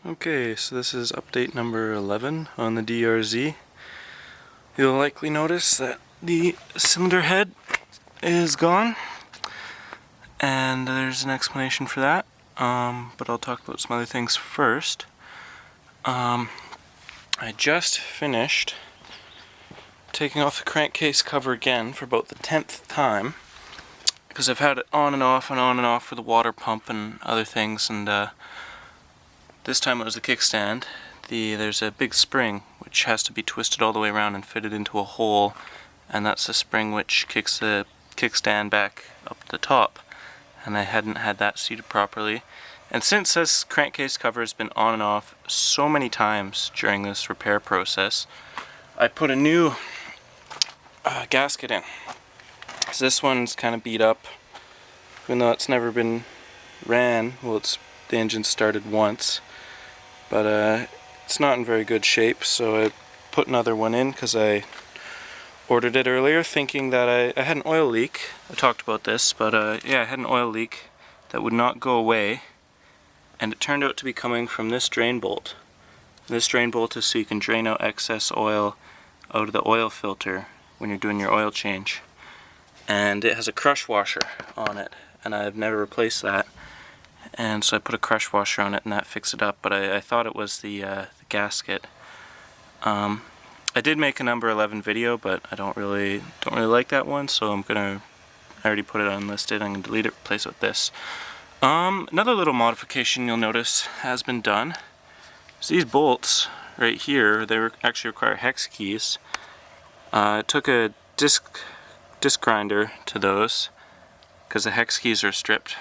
Okay, so this is update number 11 on the DRZ. You'll likely notice that the cylinder head is gone, and there's an explanation for that, but I'll talk about some other things first. I just finished taking off the crankcase cover again for about the 10th time, because I've had it on and off and on and off for the water pump and other things, and this time it was the kickstand. There's a big spring which has to be twisted all the way around and fitted into a hole, and that's the spring which kicks the kickstand back up the top, and I hadn't had that seated properly. And since this crankcase cover has been on and off so many times during this repair process, I put a new gasket in. So this one's kind of beat up, even though it's never been ran. Well, the engine started once, but it's not in very good shape, so I put another one in because I ordered it earlier thinking that I had an oil leak. I talked about this, but yeah, I had an oil leak that would not go away, and it turned out to be coming from this drain bolt. This drain bolt is so you can drain out excess oil out of the oil filter when you're doing your oil change. And it has a crush washer on it, and I've never replaced that. And so I put a crush washer on it, and that fixed it up. But I thought it was the gasket. I did make a number 11 video, but I don't really like that one, so I already put it unlisted. I'm gonna delete it, replace it with this. Another little modification you'll notice has been done. So these bolts right here, they actually require hex keys. I took a disc grinder to those because the hex keys are stripped,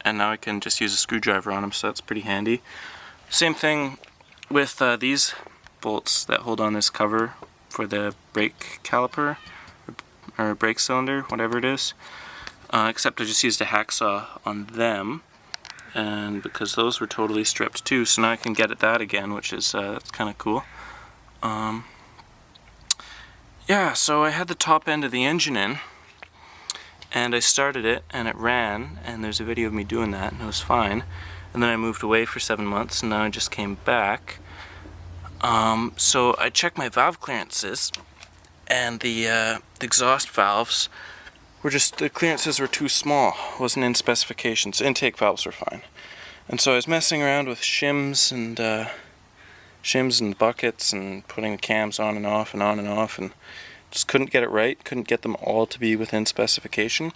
and now I can just use a screwdriver on them, so that's pretty handy. Same thing with these bolts that hold on this cover for the brake caliper or brake cylinder, whatever it is, except I just used a hacksaw on them, and because those were totally stripped too, so now I can get at that again, which is that's kind of cool. Yeah, so I had the top end of the engine in, and I started it, and it ran, and there's a video of me doing that, and it was fine. And then I moved away for 7 months, and now I just came back. So I checked my valve clearances, and the exhaust valves were the clearances were too small, wasn't in specifications. Intake valves were fine. And so I was messing around with shims and buckets and putting the cams on and off and on and off, and just couldn't get it right, couldn't get them all to be within specification.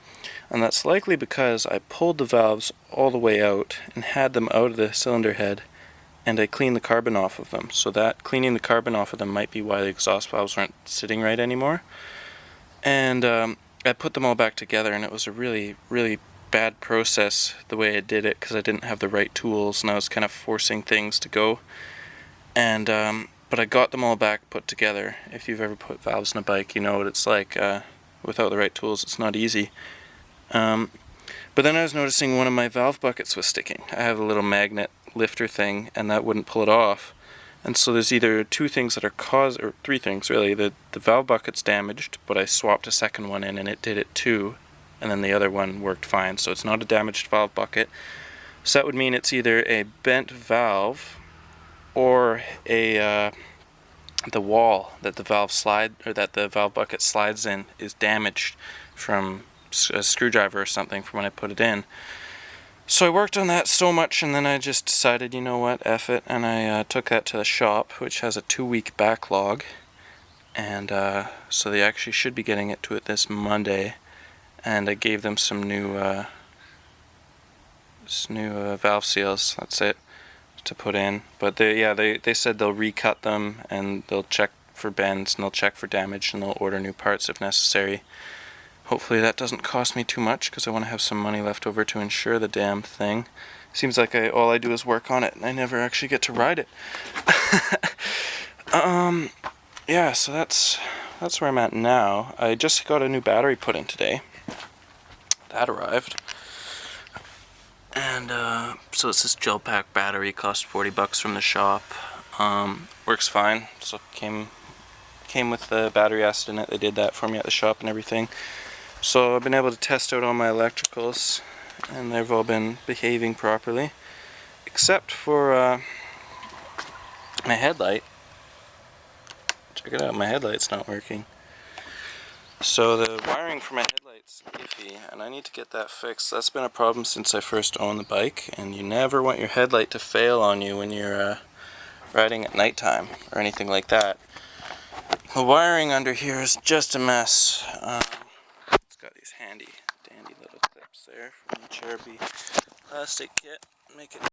And that's likely because I pulled the valves all the way out and had them out of the cylinder head, and I cleaned the carbon off of them. So that cleaning the carbon off of them might be why the exhaust valves aren't sitting right anymore. And I put them all back together, and it was a really, really bad process the way I did it because I didn't have the right tools, and I was kind of forcing things to go. And but I got them all back put together. If you've ever put valves in a bike, you know what it's like. Without the right tools, it's not easy. But then I was noticing one of my valve buckets was sticking. I have a little magnet lifter thing, and that wouldn't pull it off. And so there's either two things that are or three things really. The valve bucket's damaged, but I swapped a second one in, and it did it too. And then the other one worked fine. So it's not a damaged valve bucket. So that would mean it's either a bent valve, or the wall that the valve bucket slides in is damaged from a screwdriver or something from when I put it in. So I worked on that so much, and then I just decided, you know what, F it, and I took that to the shop, which has a 2-week backlog, and so they actually should be getting it to it this Monday, and I gave them some new valve seals. That's it, to put in. But they said they'll recut them, and they'll check for bends, and they'll check for damage, and they'll order new parts if necessary. Hopefully that doesn't cost me too much, because I want to have some money left over to insure the damn thing. Seems like all I do is work on it, and I never actually get to ride it. Yeah, so that's where I'm at now. I just got a new battery put in today. That arrived. And so it's this gel pack battery, cost $40 from the shop. Works fine. So came with the battery acid in it. They did that for me at the shop and everything. So I've been able to test out all my electricals, and they've all been behaving properly, except for my headlight. Check it out, my headlight's not working. So the wiring for my headlight's iffy, and I need to get that fixed. That's been a problem since I first owned the bike, and you never want your headlight to fail on you when you're riding at nighttime or anything like that. The wiring under here is just a mess. It's got these handy dandy little clips there from the Cherokee plastic kit. Make it